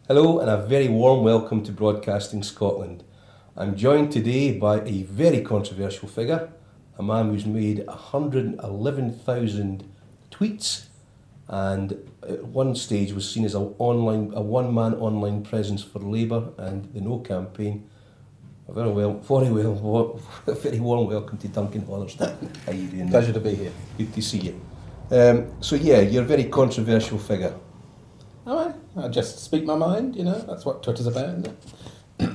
Hello and a very warm welcome to Broadcasting Scotland. I'm joined today by a very controversial figure, a man who's made 111,000 tweets and at one stage was seen as a one-man online presence for Labour and the No campaign. A very warm welcome to Duncan Hothersall. How are you doing? Pleasure to be here. Good to see you. You're a very controversial figure. All right, I just speak my mind, that's what Twitter's about, isn't it?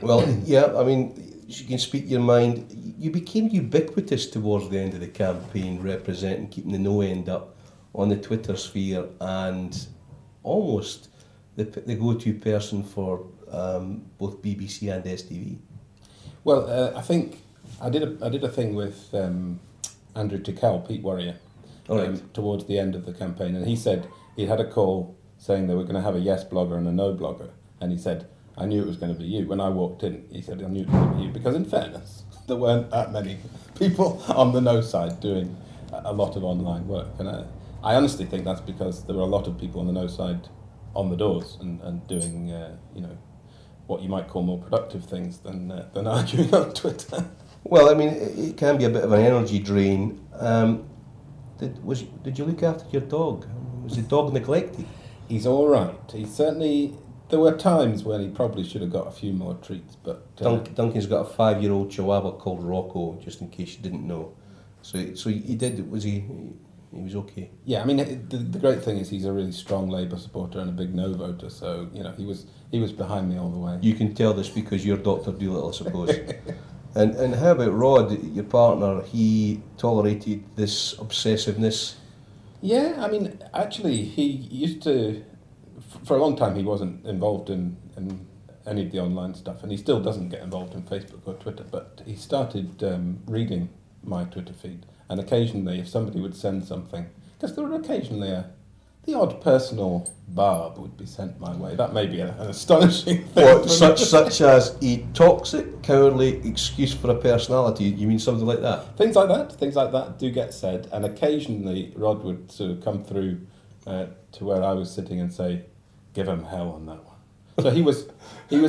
Well, yeah, I mean, you can speak your mind. You became ubiquitous towards the end of the campaign, representing keeping the no end up on the Twitter sphere and almost the go-to person for both BBC and STV. Well, I think I did a thing with Andrew Tickell, Pete Warrior, towards the end of the campaign, and he said he had a call saying they were going to have a yes blogger and a no blogger, and he said, I knew it was going to be you. When I walked in, he said, I knew it was going to be you, because in fairness, there weren't that many people on the no side doing a lot of online work, and I honestly think that's because there were a lot of people on the no side on the doors and doing, what you might call more productive things than arguing on Twitter. Well, I mean, it can be a bit of an energy drain. Did you look after your dog? Was the dog neglected? He's all right. There were times when he probably should have got a few more treats, but... Duncan's got a 5-year-old chihuahua called Rocco, just in case you didn't know. So he did, he was okay? Yeah, I mean, the great thing is he's a really strong Labour supporter and a big no voter, so, he was behind me all the way. You can tell this because you're Dr. Doolittle, I suppose. And how about Rod, your partner? He tolerated this obsessiveness? Yeah, I mean, actually, he used to... For a long time, he wasn't involved in any of the online stuff, and he still doesn't get involved in Facebook or Twitter, but he started reading my Twitter feed, and occasionally, if somebody would send something, because there would occasionally the odd personal barb would be sent my way. That may be an astonishing thing. What, such as a toxic, cowardly excuse for a personality? You mean something like that? Things like that do get said, and occasionally Rod would sort of come through to where I was sitting and say, give him hell on that one. So he was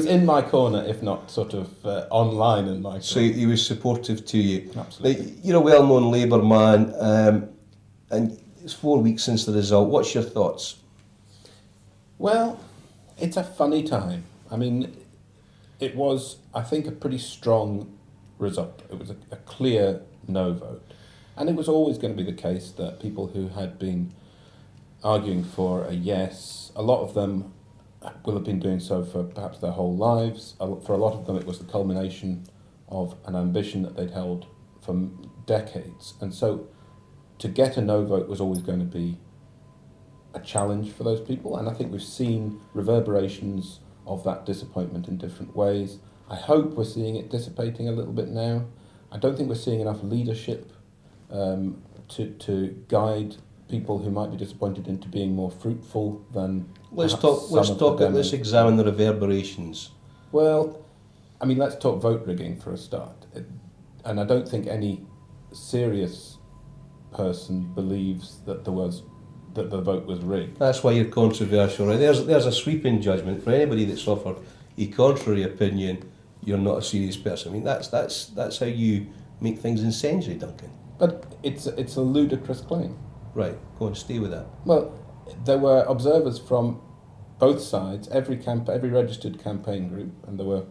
in my corner, if not sort of online in my corner. So he was supportive to you. Absolutely. Now, you're a well-known Labour man, and it's 4 weeks since the result. What's your thoughts? Well, it's a funny time. I mean, it was, I think, a pretty strong result. It was a clear no vote. And it was always going to be the case that people who had been arguing for a yes, a lot of them will have been doing so for perhaps their whole lives. For a lot of them, it was the culmination of an ambition that they'd held for decades. And so to get a no vote was always going to be a challenge for those people. And I think we've seen reverberations of that disappointment in different ways. I hope we're seeing it dissipating a little bit now. I don't think we're seeing enough leadership to guide people who might be disappointed into being more fruitful than... Let's examine the reverberations. Well, I mean, let's talk vote rigging for a start. And I don't think any serious person believes that the vote was rigged. That's why you're controversial, right? There's a sweeping judgment. For anybody that's offered a contrary opinion, you're not a serious person. I mean, that's how you make things incendiary, Duncan. But it's a ludicrous claim. Right, go on, stay with that. Well, there were observers from both sides, every registered campaign group, and there were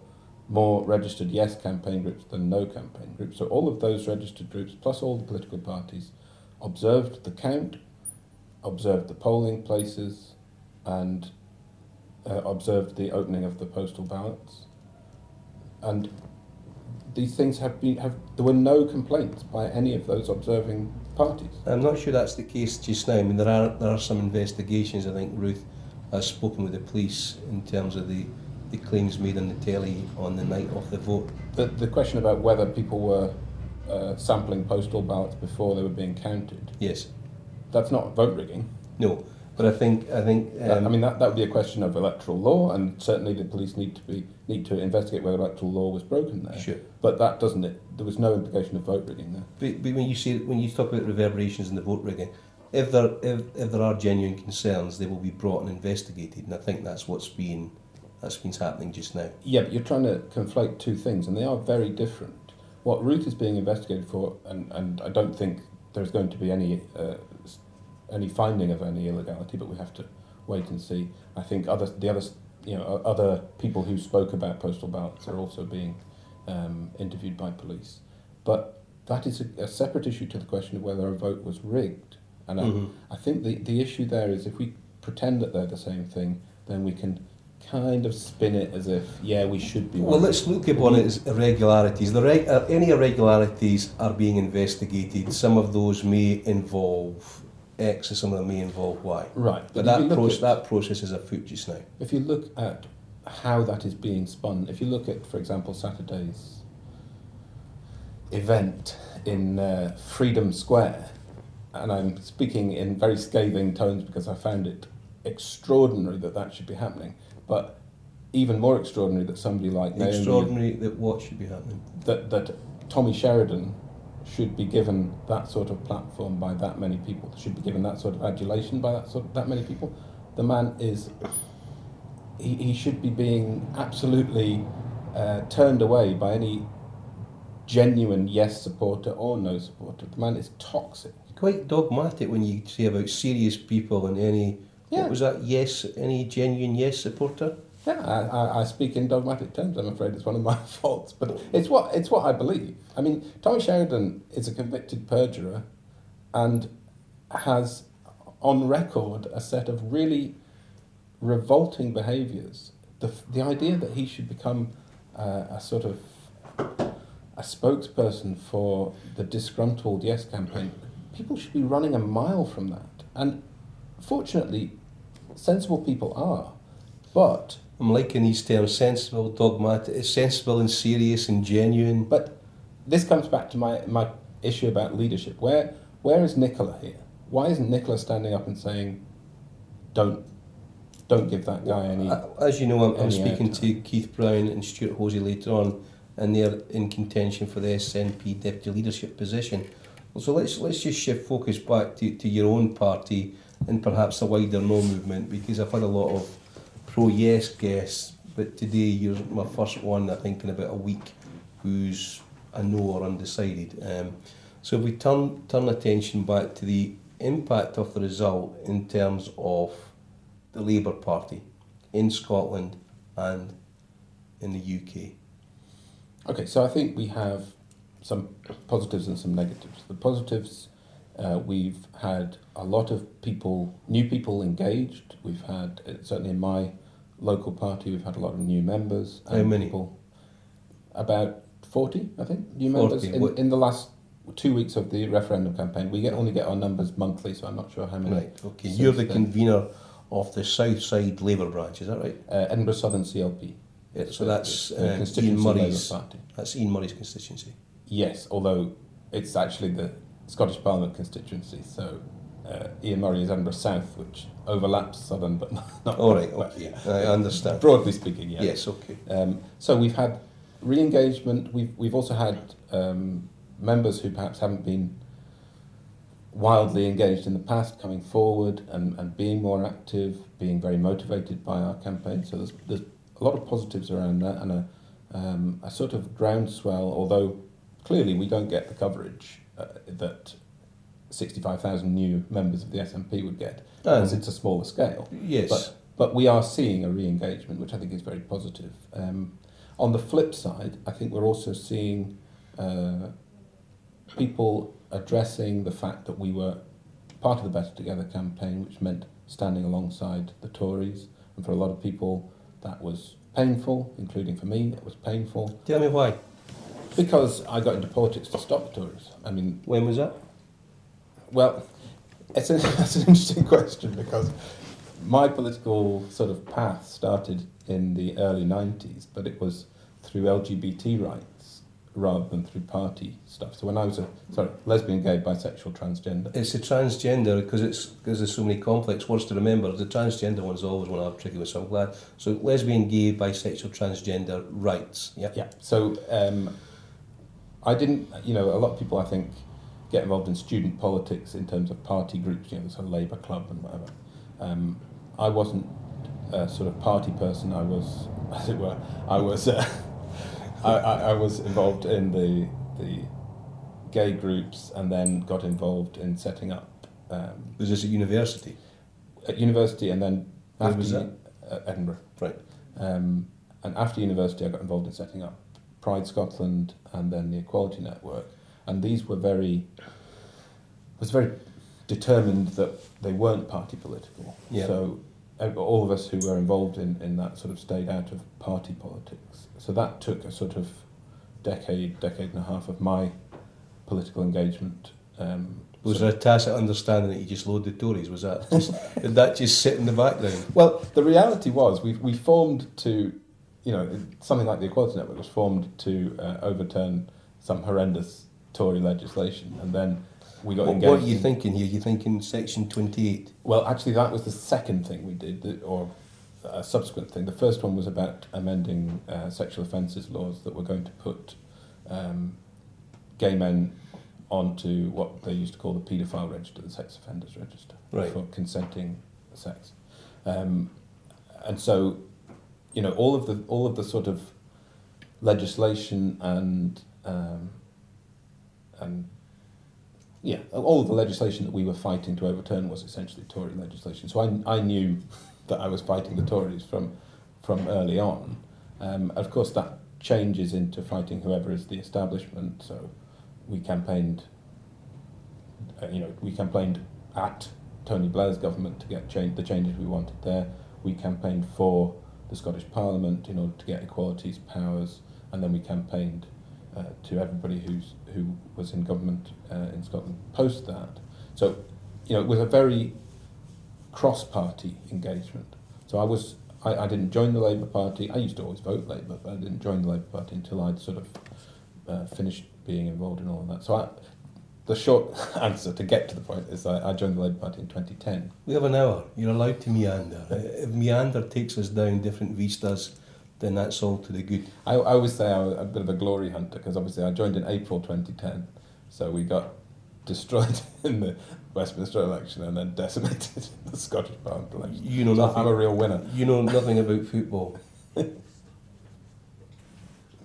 more registered yes campaign groups than no campaign groups. So all of those registered groups, plus all the political parties, observed the count, observed the polling places, and observed the opening of the postal ballots. And these things there were no complaints by any of those observing parties. I'm not sure that's the case just now. I mean, there are some investigations. I think Ruth has spoken with the police in terms of the claims made on the telly on the night of the vote. The question about whether people were sampling postal ballots before they were being counted. Yes. That's not vote rigging. No, but I think. I mean, that would be a question of electoral law, and certainly the police need to investigate whether electoral law was broken there. Sure. But that doesn't. There was no implication of vote rigging there. But when you talk about reverberations in the vote rigging, if there are genuine concerns, they will be brought and investigated, and I think that's what's being That's what's happening just now. Yeah, but you're trying to conflate two things, and they are very different. What Ruth is being investigated for, and I don't think there's going to be any finding of any illegality, but we have to wait and see. I think other people who spoke about postal ballots are also being interviewed by police. But that is a separate issue to the question of whether a vote was rigged. And I think the issue there is if we pretend that they're the same thing, then we can kind of spin it as if, yeah, we should be. Well, let's look upon it as irregularities. Any irregularities are being investigated. Some of those may involve X and some of them may involve Y. Right. But that process is afoot just now. If you look at how that is being spun, if you look at, for example, Saturday's event in Freedom Square, and I'm speaking in very scathing tones because I found it extraordinary that should be happening, but even more extraordinary that somebody like Naomi... Extraordinary that what should be happening? That Tommy Sheridan should be given that sort of platform by that many people, should be given that sort of adulation by that many people. The man is... He should be being absolutely turned away by any genuine yes supporter or no supporter. The man is toxic. Quite dogmatic when you say about serious people and any... Yeah. What was that? Yes, any genuine yes supporter? Yeah, I speak in dogmatic terms. I'm afraid it's one of my faults, but it's what I believe. I mean, Tommy Sheridan is a convicted perjurer, and has on record a set of really revolting behaviours. The idea that he should become a sort of a spokesperson for the disgruntled Yes campaign, people should be running a mile from that. And fortunately, sensible people are, but... I'm liking these terms, sensible, dogmatic, sensible and serious and genuine. But this comes back to my issue about leadership. Where is Nicola here? Why isn't Nicola standing up and saying, don't give that guy any... As you know, I'm speaking airtime. to Keith Brown and Stuart Hosey later on, and they're in contention for the SNP deputy leadership position. So let's just shift focus back to your own party and perhaps the wider No movement, because I've had a lot of pro-yes guests, but today you're my first one, I think, in about a week, who's a no or undecided. So if we turn attention back to the impact of the result in terms of the Labour Party in Scotland and in the UK. Okay, so I think we have some positives and some negatives. The positives, we've had a lot of new people engaged. We've had, certainly in my local party, we've had a lot of new members. How many? People, about 40, I think, new members in the last 2 weeks of the referendum campaign. We only get our numbers monthly, so I'm not sure how many. Right, okay. You're the convener of the South Side Labour branch, is that right? Edinburgh Southern CLP. Yeah, so that's Constituency Ian Murray's. Labour Party. That's Ian Murray's constituency. Yes, although it's actually the Scottish Parliament constituency, so Ian Murray is Edinburgh South, which overlaps Southern, but not. All right, okay, I understand. Broadly speaking, yeah. Yes, okay. So we've had re-engagement. We've also had members who perhaps haven't been wildly engaged in the past coming forward and being more active, being very motivated by our campaign. So there's a lot of positives around that, and a sort of groundswell, although clearly we don't get the coverage that 65,000 new members of the SNP would get, because it's a smaller scale. Yes. But we are seeing a re-engagement, which I think is very positive. On the flip side, I think we're also seeing people addressing the fact that we were part of the Better Together campaign, which meant standing alongside the Tories, and for a lot of people that was painful, including for me, it was painful. Tell me why. Because I got into politics to stop the Tories. I mean... When was that? Well, that's an interesting question, because my political sort of path started in the early 90s, but it was through LGBT rights rather than through party stuff. So when I was lesbian, gay, bisexual, transgender. It's a transgender, because there's so many complex words to remember. The transgender one's always one I've tricky with, so I'm glad. So lesbian, gay, bisexual, transgender rights. Yeah. Yeah. So I didn't, a lot of people, I think, get involved in student politics in terms of party groups, the sort of Labour Club and whatever. I wasn't a sort of party person, I was, as it were, I was I was involved in the gay groups, and then got involved in setting up. Was this at university? At university, and then Where after was that? Edinburgh. Right. And after university, I got involved in setting up Pride Scotland and then the Equality Network. And these were was very determined that they weren't party political. Yeah. So all of us who were involved in that sort of stayed out of party politics. So that took a sort of decade and a half of my political engagement. Was there a tacit understanding that you just load the Tories? Was that just, did that just sit in the background? Well, the reality was we formed to, something like the Equality Network was formed to overturn some horrendous Tory legislation, and then we got engaged. What are you thinking here? You thinking Section 28? Well, actually, that was the second thing we did, or a subsequent thing. The first one was about amending sexual offences laws that were going to put gay men onto what they used to call the paedophile register, the sex offenders register, right, for consenting sex. And so, all of the sort of legislation and all of the legislation that we were fighting to overturn was essentially Tory legislation. So I knew that I was fighting the Tories from early on. Of course, that changes into fighting whoever is the establishment. So we campaigned at Tony Blair's government to get the changes we wanted there. We campaigned for the Scottish Parliament in order to get equalities powers, and then we campaigned to everybody who was in government in Scotland post that. So, it was a very cross-party engagement. So I didn't join the Labour Party. I used to always vote Labour, but I didn't join the Labour Party until I'd sort of finished being involved in all of that. So the short answer to get to the point is I joined the Labour Party in 2010. We have an hour. You're allowed to meander. If meander takes us down different vistas, then that's all to the good. I always say I'm a bit of a glory hunter, because obviously I joined in April 2010, so we got destroyed in the Westminster election and then decimated in the Scottish Parliament election. I'm a real winner. You know nothing about football.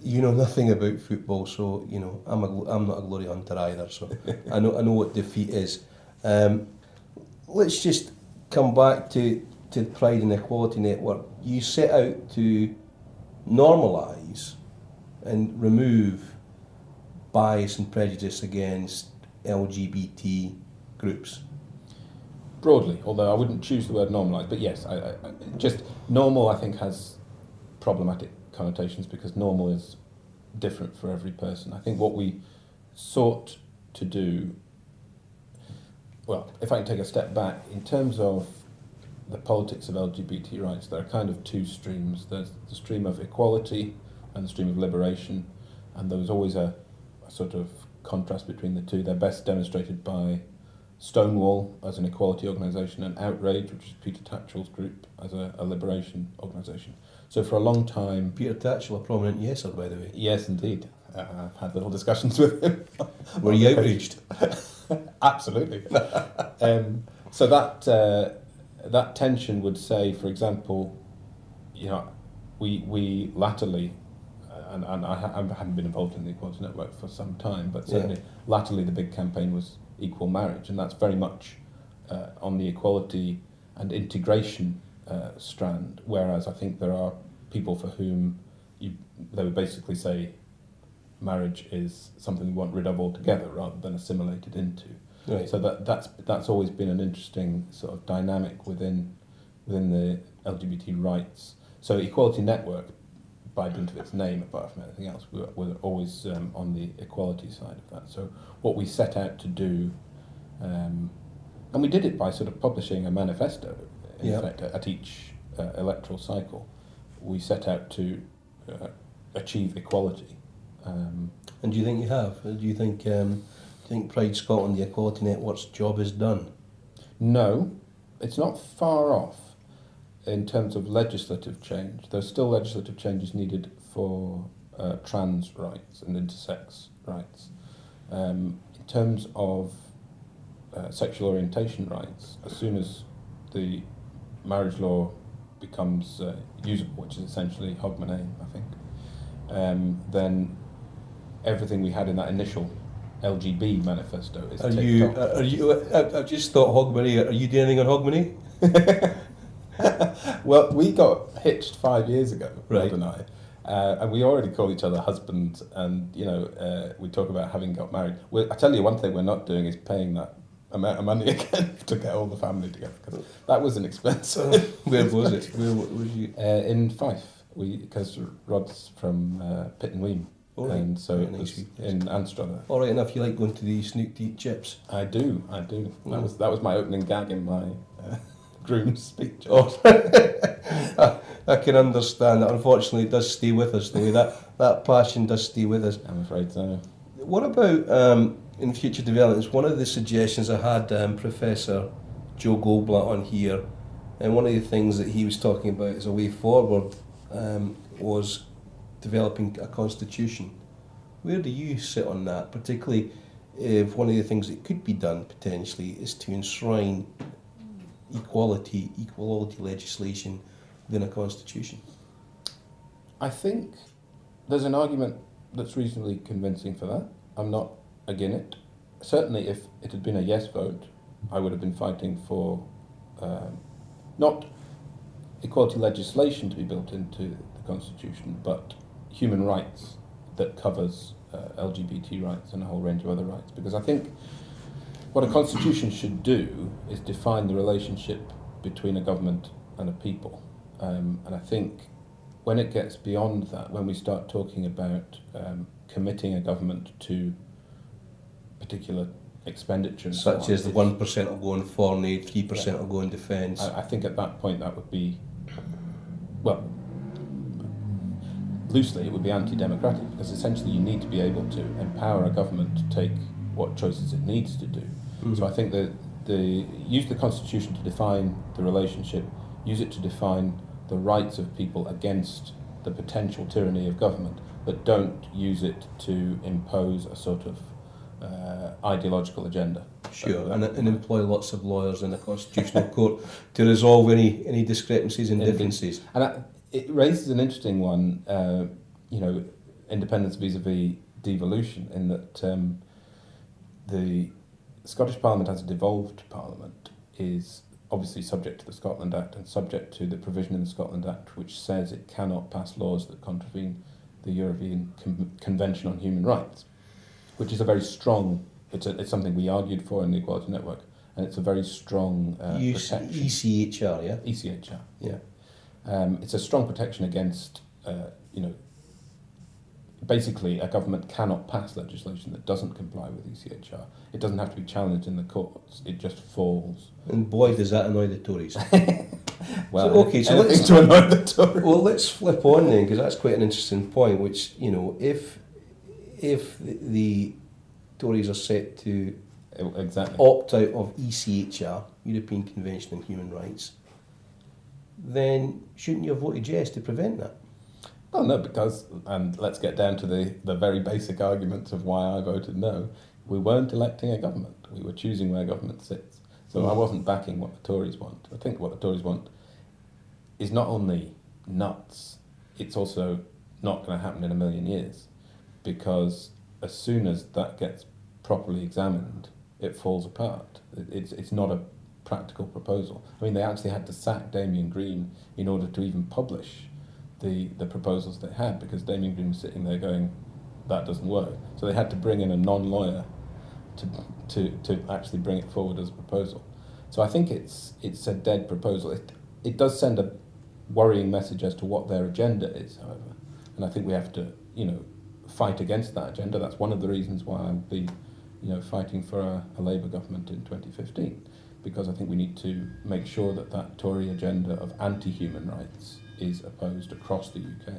You know nothing about football, so I'm not a glory hunter either. So I know what defeat is. Let's just come back to Pride and Equality Network. You set out to normalise and remove bias and prejudice against LGBT groups. Broadly, although I wouldn't choose the word normalise, but yes, I just normal I think has problematic connotations, because normal is different for every person. I think what we sought to do, well, if I can take a step back, in terms of the politics of LGBT rights, there are kind of two streams. There's the stream of equality and the stream of liberation, and there was always a sort of contrast between the two. They're best demonstrated by Stonewall as an equality organisation and Outrage, which is Peter Tatchell's group, as a liberation organisation. So for a long time... Peter Tatchell, a prominent yeser, by the way. Yes, indeed. I've had little discussions with him. Were you outraged? Absolutely. So that tension would say, for example, we latterly, and I haven't been involved in the Equality Network for some time, but certainly latterly the big campaign was equal marriage, and that's very much on the equality and integration strand, whereas I think there are people for whom they would basically say marriage is something we want rid of altogether rather than assimilated into. Right. So that's always been an interesting sort of dynamic within the LGBT rights. So Equality Network, by dint of its name, apart from anything else, we're always on the equality side of that. So what we set out to do, and we did it by sort of publishing a manifesto, in effect, at each electoral cycle. We set out to achieve equality. And do you think you have? Do you think Pride Scotland, the Equality Network's job is done? No, it's not far off in terms of legislative change. There's still legislative changes needed for trans rights and intersex rights. In terms of sexual orientation rights, as soon as the marriage law becomes usable, which is essentially Hogmanay, I think, then everything we had in that initial LGB manifesto is ticked off. I just thought Hogmanay. Are you doing anything on Hogmanay? Well, we got hitched 5 years ago, Right. Rod and I, and we already call each other husband, and we talk about having got married. I tell you one thing we're not doing is paying that amount of money again to get all the family together, because that was an expense. Where was it? Where was you? In Fife, because Rod's from Pitt and Weem, Oh, right. and so Very it nice. was in Anstruther. All right enough. You like going to the Snook to eat chips? I do. That was my opening gag in my groom's speech. Oh, I can understand that. Unfortunately, it does stay with us, though. That passion does stay with us. I'm afraid so. What about in future developments? One of the suggestions I had Professor Joe Goldblatt on here, and one of the things that he was talking about as a way forward was developing a constitution. Where do you sit on that? Particularly if one of the things that could be done potentially is to enshrine equality legislation within a constitution. I think there's an argument that's reasonably convincing for that. I'm not against it. Certainly, if it had been a yes vote, I would have been fighting for not equality legislation to be built into the Constitution, but human rights that covers LGBT rights and a whole range of other rights. Because I think what a constitution should do is define the relationship between a government and a people. And I think when it gets beyond that, when we start talking about committing a government to particular expenditure, and Such so on, as the 1% will go on foreign aid, 3% will go on defence. I think at that point that would be, well, loosely it would be anti-democratic, because essentially you need to be able to empower a government to take what choices it needs to do. Mm-hmm. So I think that use the Constitution to define the relationship, use it to define the rights of people against the potential tyranny of government, but don't use it to impose a sort of ideological agenda. Sure, and employ lots of lawyers in the constitutional court to resolve any discrepancies and differences. And it raises an interesting one, independence vis-a-vis devolution, in that the Scottish Parliament, as a devolved Parliament, is obviously subject to the Scotland Act and subject to the provision in the Scotland Act which says it cannot pass laws that contravene the European Convention on Human Rights, which is a very strong, it's something we argued for in the Equality Network, and it's a very strong protection. ECHR, yeah? ECHR, yeah. It's a strong protection against, basically a government cannot pass legislation that doesn't comply with ECHR. It doesn't have to be challenged in the courts, it just falls. And boy, does that annoy the Tories. Well, so let's to annoy the Tories. Well, let's flip on then, because that's quite an interesting point, which, if the Tories are set to opt out of ECHR, European Convention on Human Rights, then shouldn't you have voted yes to prevent that? Well, no, because, and let's get down to the very basic arguments of why I voted no. We weren't electing a government. We were choosing where government sits. So I wasn't backing what the Tories want. I think what the Tories want is not only nuts, it's also not going to happen in a million years, because as soon as that gets properly examined, it falls apart. It's not a practical proposal. I mean, they actually had to sack Damien Green in order to even publish the proposals they had, because Damien Green was sitting there going, that doesn't work. So they had to bring in a non-lawyer to actually bring it forward as a proposal. So I think it's a dead proposal. It does send a worrying message as to what their agenda is, however. And I think we have to, fight against that agenda. That's one of the reasons why I'll be, fighting for a Labour government in 2015, because I think we need to make sure that Tory agenda of anti-human rights is opposed across the UK.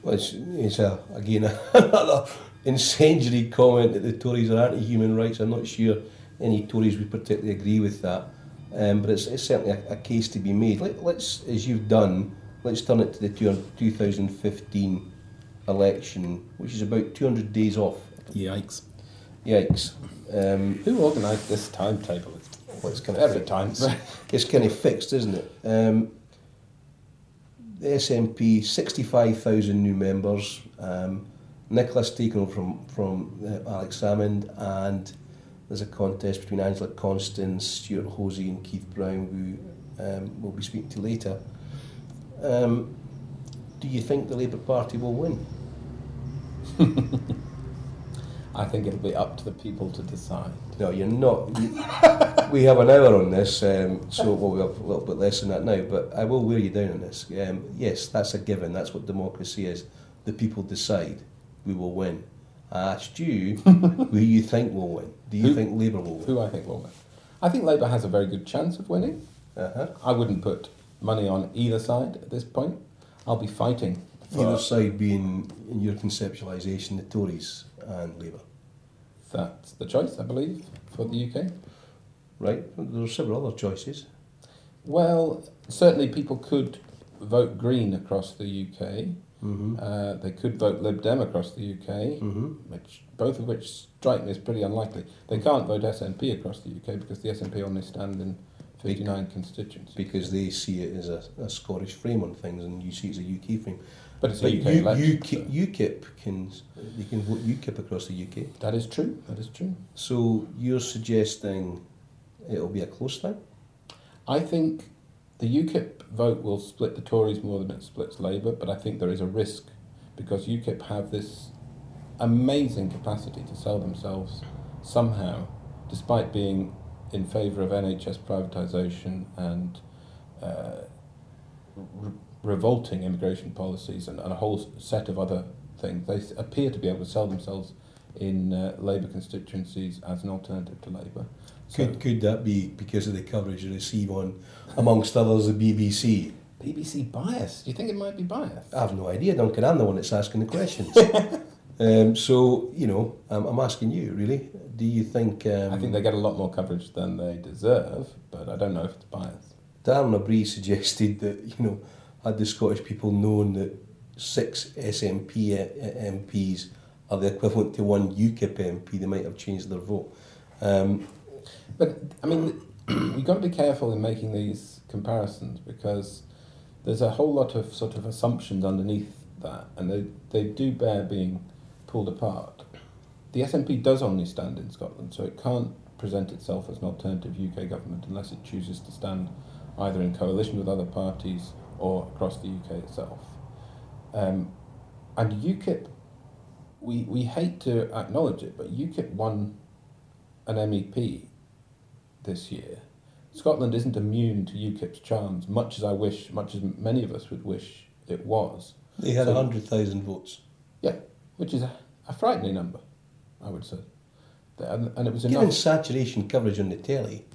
Well, it's again another incendiary comment that the Tories are anti-human rights. I'm not sure any Tories would particularly agree with that, but it's certainly a case to be made. Let's, as you've done, let's turn it to the 2015 election, which is about 200 days off. Yikes. Who organised this timetable? Well, it's kind of every time. It's kind of fixed, isn't it? the SNP, 65,000 new members. Nicholas taken over from Alex Salmond, and there's a contest between Angela Constance, Stuart Hosey and Keith Brown, who we'll be speaking to later. Do you think the Labour Party will win? I think it'll be up to the people to decide. No, you're not. We have an hour on this, so we have a little bit less than that now, but I will wear you down on this. Yes, that's a given. That's what democracy is. The people decide. We will win. I asked you who you think will win. Do you think Labour will win? Who I think will win. I think Labour has a very good chance of winning. I wouldn't put money on either side at this point. I'll be fighting. Either side being, in your conceptualisation, the Tories and Labour. That's the choice, I believe, for the UK. Right. There are several other choices. Well, certainly people could vote Green across the UK. Mm-hmm. They could vote Lib Dem across the UK, both of which strike me as pretty unlikely. They can't vote SNP across the UK because the SNP only stand in 59 constituencies. Because they see it as a Scottish frame on things, and you see it as a UK frame. But it's a UK election. UKIP can vote UKIP across the UK. That is true. That is true. So you're suggesting it'll be a close thing? I think the UKIP vote will split the Tories more than it splits Labour, but I think there is a risk because UKIP have this amazing capacity to sell themselves somehow, despite being in favour of NHS privatisation and revolting immigration policies and a whole set of other things. They appear to be able to sell themselves in Labour constituencies as an alternative to Labour. So Could that be because of the coverage they receive on, amongst others, the BBC? BBC bias? Do you think it might be biased? I have no idea, Duncan. I'm the one that's asking the questions. So, I'm asking you, really. Do you think... I think they get a lot more coverage than they deserve, but I don't know if it's biased. Darren O'Brien suggested that, had the Scottish people known that 6 SNP MPs are the equivalent to 1 UKIP MP, they might have changed their vote. But, I mean, we've got to be careful in making these comparisons because there's a whole lot of sort of assumptions underneath that, and they do bear being pulled apart. The SNP does only stand in Scotland, so it can't present itself as an alternative UK government unless it chooses to stand either in coalition with other parties or across the UK itself. And UKIP, we hate to acknowledge it, but UKIP won an MEP this year. Scotland isn't immune to UKIP's charms, much as many of us would wish it was. They had 100,000 votes. Yeah, which is a frightening number, I would say. And it was Given enough. saturation coverage on the telly,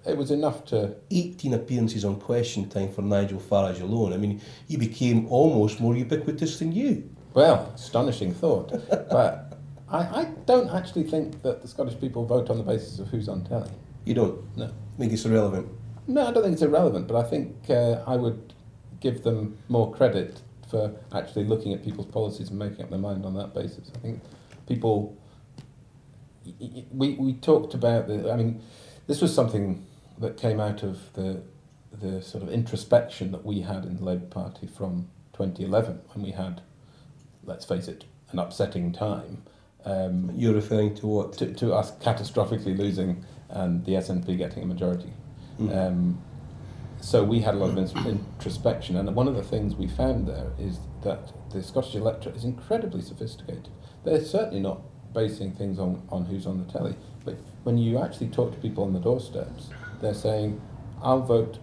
it was enough to... 18 appearances on Question Time for Nigel Farage alone. I mean, he became almost more ubiquitous than you. Well, astonishing thought. But I don't actually think that the Scottish people vote on the basis of who's on telly. You don't? No. I think it's irrelevant. No, I don't think it's irrelevant, but I think I would give them more credit for actually looking at people's policies and making up their mind on that basis. I think people... We talked about... this was something that came out of the sort of introspection that we had in the Labour Party from 2011, when we had, let's face it, an upsetting time. You're referring to what? To us catastrophically losing and the SNP getting a majority. So we had a lot of introspection, and one of the things we found there is that the Scottish electorate is incredibly sophisticated. They're certainly not basing things on who's on the telly, but when you actually talk to people on the doorsteps, they're saying, I'll vote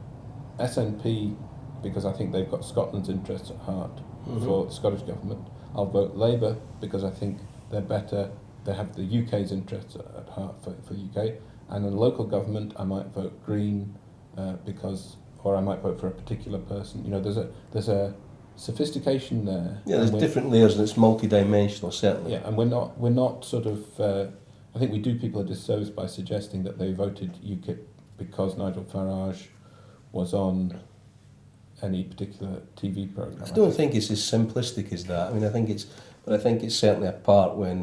SNP because I think they've got Scotland's interests at heart for the Scottish government. I'll vote Labour because I think they're better, they have the UK's interests at heart for UK. And in local government, I might vote Green or I might vote for a particular person. There's a sophistication there. Yeah, there's different layers, and it's multi-dimensional, certainly. Yeah, and we're not sort of. I think we do people a disservice by suggesting that they voted UKIP because Nigel Farage was on any particular TV programme. I don't think it's as simplistic as that. I think it's certainly a part when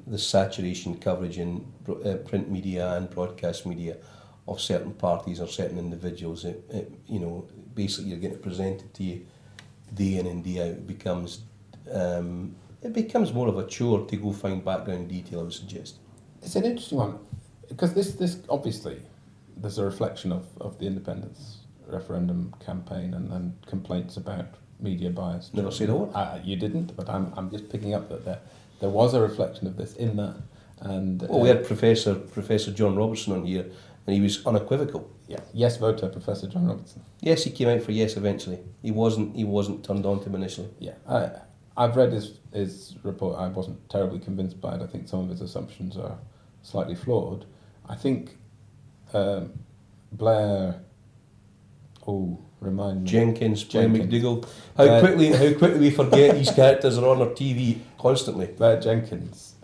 the saturation coverage in print media and broadcast media of certain parties or certain individuals, basically you're getting it presented to you day in and day out. It becomes more of a chore to go find background detail, I would suggest. It's an interesting one, because this obviously, there's a reflection of the independence referendum campaign and complaints about media bias. Never said a word. You didn't, but I'm just picking up that there was a reflection of this in that. And well, we had Professor John Robertson on here, and he was unequivocal. Yeah, yes voter, Professor John Robertson. Yes, he came out for yes eventually. He wasn't turned on to him initially. Yeah, I've read his report. I wasn't terribly convinced by it. I think some of his assumptions are slightly flawed. I think Blair. Oh, remind me. Jenkins, Blair McDougall. How quickly we forget these characters are on our TV constantly. Blair Jenkins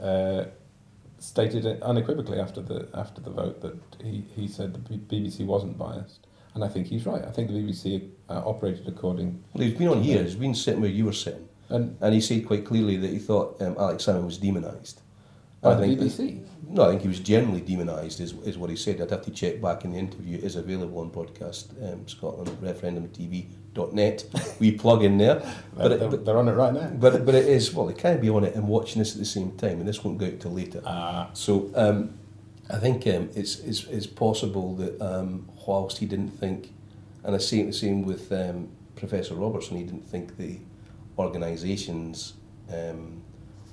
stated unequivocally after the vote that he said the BBC wasn't biased, and I think he's right. I think the BBC operated according. Well, he's been on here. He's been sitting where you were sitting, and he said quite clearly that he thought Alex Salmon was demonised. By the BBC? No, I think he was generally demonised, is what he said. I'd have to check back in the interview. It is available on Broadcast Scotland, referendumtv.net. We plug in there. They're on it right now. But it is, well, they can't be on it and watching this at the same time, and this won't go out till later. So I think it's possible that whilst he didn't think, and I say the same with Professor Robertson, he didn't think the organisations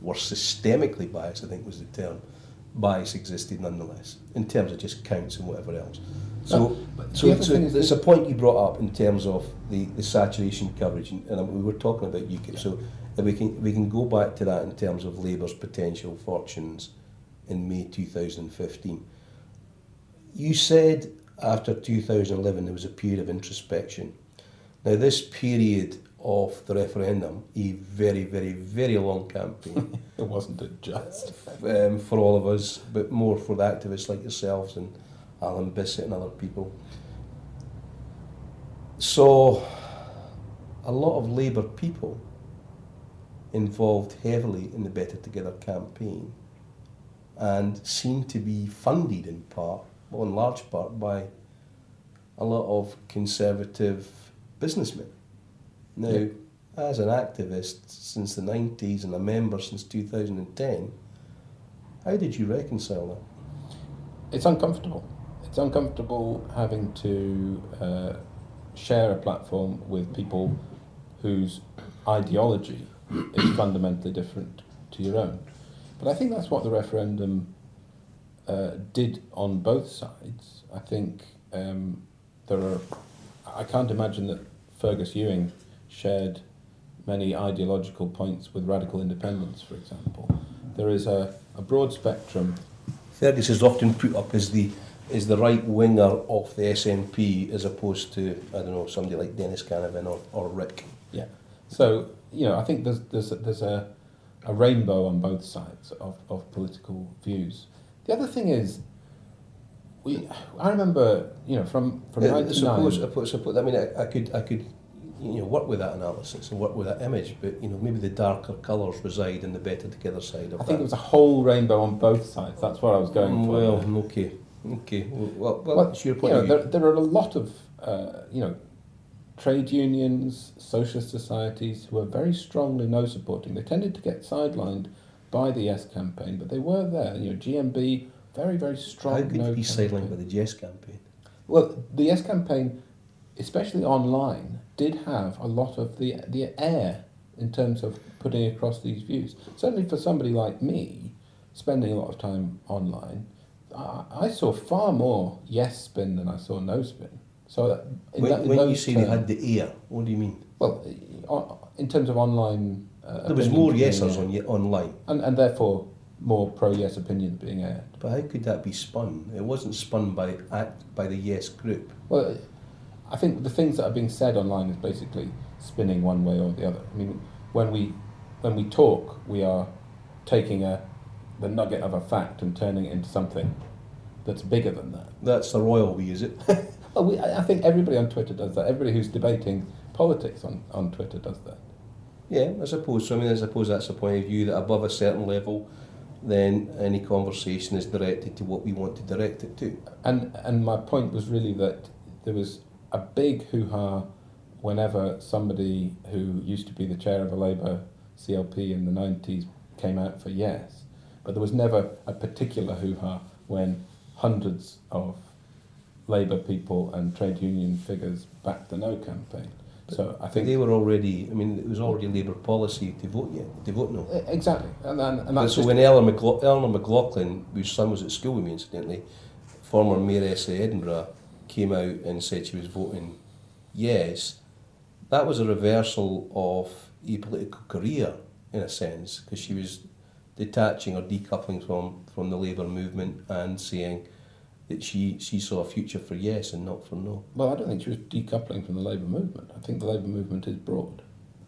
were systemically biased, I think was the term. Bias existed nonetheless, in terms of just counts and whatever else. So there's a point you brought up in terms of the saturation coverage, and we were talking about UKIP. Yeah. So if we can go back to that in terms of Labour's potential fortunes in May 2015. You said after 2011 there was a period of introspection. Now this period of the referendum, a very, very, very long campaign. It wasn't it just? For all of us, but more for the activists like yourselves and Alan Bissett and other people. So, a lot of Labour people involved heavily in the Better Together campaign and seem to be funded in part, well in large part, by a lot of conservative businessmen. Now, as an activist since the 90s and a member since 2010, how did you reconcile that? It's uncomfortable. It's uncomfortable having to share a platform with people whose ideology is fundamentally different to your own. But I think that's what the referendum did on both sides. I think I can't imagine that Fergus Ewing shared many ideological points with radical independence, for example. There is a broad spectrum. Fergus is often put up as the right winger of the SNP as opposed to, I don't know, somebody like Dennis Canavan or Rick. Yeah. So, I think there's a rainbow on both sides of political views. The other thing is, I remember, from 99... Suppose, I mean, I could work with that analysis and work with that image, but maybe the darker colours reside in the Better Together side of that. I think it was a whole rainbow on both sides. That's what I was going for. Well, okay. Well, that's your point of view. There are a lot of trade unions, socialist societies who are very strongly no supporting. They tended to get sidelined by the Yes campaign, but they were there. GMB, very, very strong. How could you be sidelined by the Yes campaign? Well, the Yes campaign, especially online, did have a lot of the air in terms of putting across these views. Certainly for somebody like me, spending a lot of time online, I saw far more yes spin than I saw no spin. So when you say they had the air, what do you mean? Well, in terms of online... there was more yesers online. And therefore more pro-yes opinions being aired. But how could that be spun? It wasn't spun by the yes group. Well, I think the things that are being said online is basically spinning one way or the other. I mean, when we talk, we are taking the nugget of a fact and turning it into something that's bigger than that. That's the royal we, is it? Well, I think everybody on Twitter does that. Everybody who's debating politics on Twitter does that. Yeah, I suppose. So, I suppose that's the point of view, that above a certain level, then any conversation is directed to what we want to direct it to. And my point was really that there was a big hoo-ha whenever somebody who used to be the chair of a Labour CLP in the 90s came out for yes, but there was never a particular hoo-ha when hundreds of Labour people and trade union figures backed the no campaign. So I think they were already. I mean, it was already Labour policy to vote no. Exactly, and that's so when Eleanor McLaughlin, whose son was at school with me, incidentally, former mayoress of Edinburgh, came out and said she was voting yes, that was a reversal of a political career in a sense, because she was detaching or decoupling from the Labour movement and saying that she saw a future for yes and not for no. Well, I don't think she was decoupling from the Labour movement. I think the Labour movement is broad.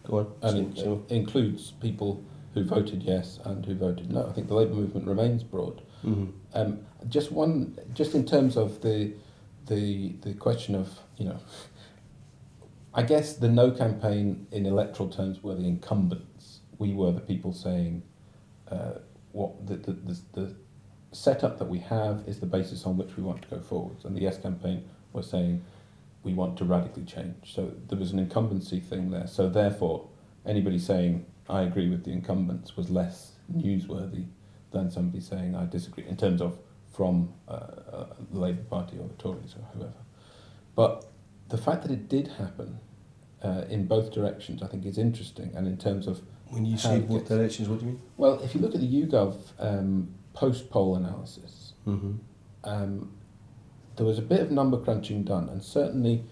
Go on. And it includes people who voted yes and who voted no. I think the Labour movement remains broad. Mm-hmm. Just in terms of the question of, I guess the no campaign in electoral terms were the incumbents. We were the people saying what the setup that we have is the basis on which we want to go forwards, and the yes campaign was saying we want to radically change. So there was an incumbency thing there. So therefore, anybody saying I agree with the incumbents was less newsworthy than somebody saying I disagree, in terms of from the Labour Party or the Tories or whoever. But the fact that it did happen in both directions, I think, is interesting. And in terms of when you say both directions, what do you mean? Well, if you look at the YouGov post-poll analysis, mm-hmm. There was a bit of number crunching done, and certainly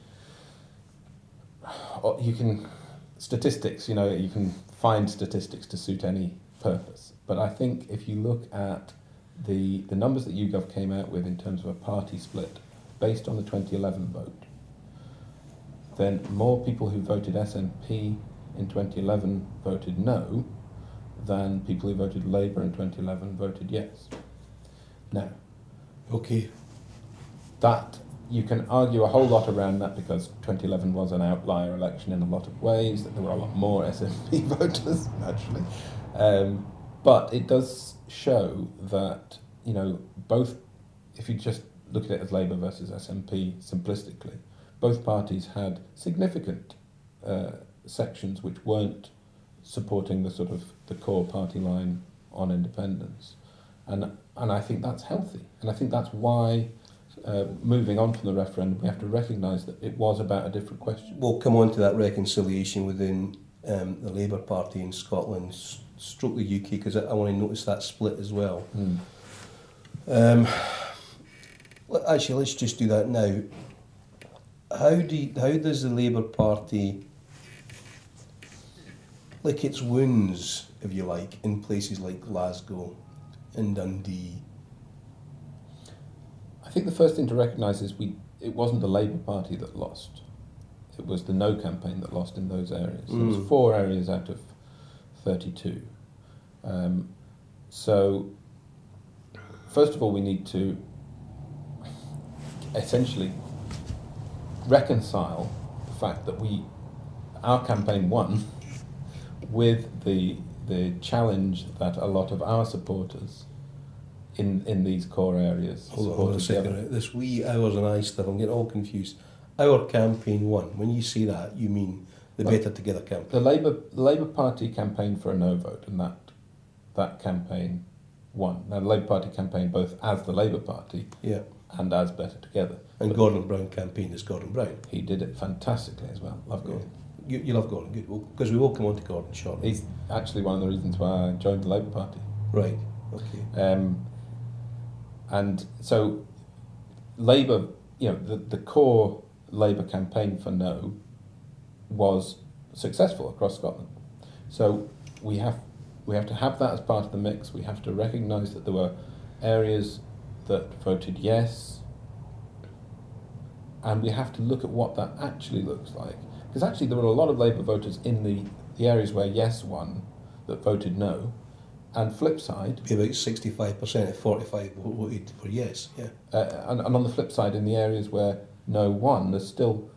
you can find statistics to suit any purpose. But I think if you look at the numbers that YouGov came out with in terms of a party split based on the 2011 vote, then more people who voted SNP in 2011 voted no than people who voted Labour in 2011 voted yes. Now, okay, that you can argue a whole lot around that, because 2011 was an outlier election in a lot of ways, that there were a lot more SNP voters, naturally. But it does show that, both, if you just look at it as Labour versus SNP simplistically, both parties had significant sections which weren't supporting the core party line on independence, and I think that's healthy, and I think that's why moving on from the referendum we have to recognise that it was about a different question. We'll come on to that reconciliation within the Labour Party in Scotland, stroke the UK, because I want to notice that split as well. Actually, let's just do that now. How does the Labour Party lick its wounds, if you like, in places like Glasgow and Dundee? I think the first thing to recognise is it wasn't the Labour Party that lost. It was the No campaign that lost in those areas. There was 4 areas out of 32. So, first of all, we need to essentially reconcile the fact that our campaign won with the challenge that a lot of our supporters in these core areas. Hold on a second. Right? This wee hours and I stuff, I'm getting all confused. Our campaign won. When you say that, you mean the Better Together campaign? The Labour Party campaigned for a no vote, and that campaign won. Now, the Labour Party campaigned both as the Labour Party and as Better Together. And Gordon Brown campaigned as Gordon Brown. He did it fantastically as well. Love Gordon. You love Gordon, good. Because we will come on to Gordon shortly. He's actually one of the reasons why I joined the Labour Party. Right, okay. And so Labour, the core Labour campaign for no was successful across Scotland. So we have to have that as part of the mix. We have to recognise that there were areas that voted yes, and we have to look at what that actually looks like. Because actually there were a lot of Labour voters in the areas where yes won that voted no, and flip side... Be about 65% of 45 voted for yes, yeah. And on the flip side, in the areas where no won, there's still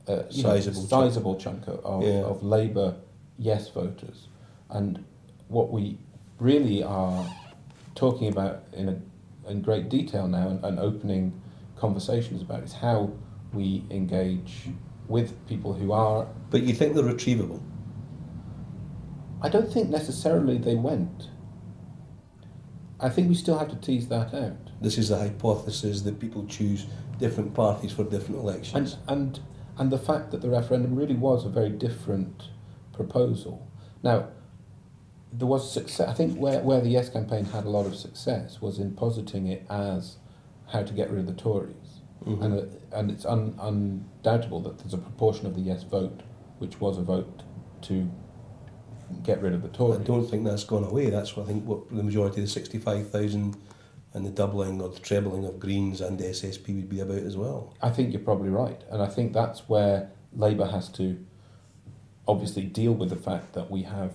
a sizable chunk of Labour yes voters. And what we really are talking about in great detail now and opening conversations about is how we engage with people who are... But you think they're retrievable? I don't think necessarily they went. I think we still have to tease that out. This is the hypothesis that people choose different parties for different elections. And the fact that the referendum really was a very different proposal. Now, there was success. I think where the Yes campaign had a lot of success was in positing it as how to get rid of the Tories. Mm-hmm. And it's undoubtable that there's a proportion of the Yes vote which was a vote to get rid of the Tories. I don't think that's gone away. That's what I think what the majority of the 65,000 and the doubling or the trebling of Greens and the SSP would be about as well. I think you're probably right. And I think that's where Labour has to obviously deal with the fact that we have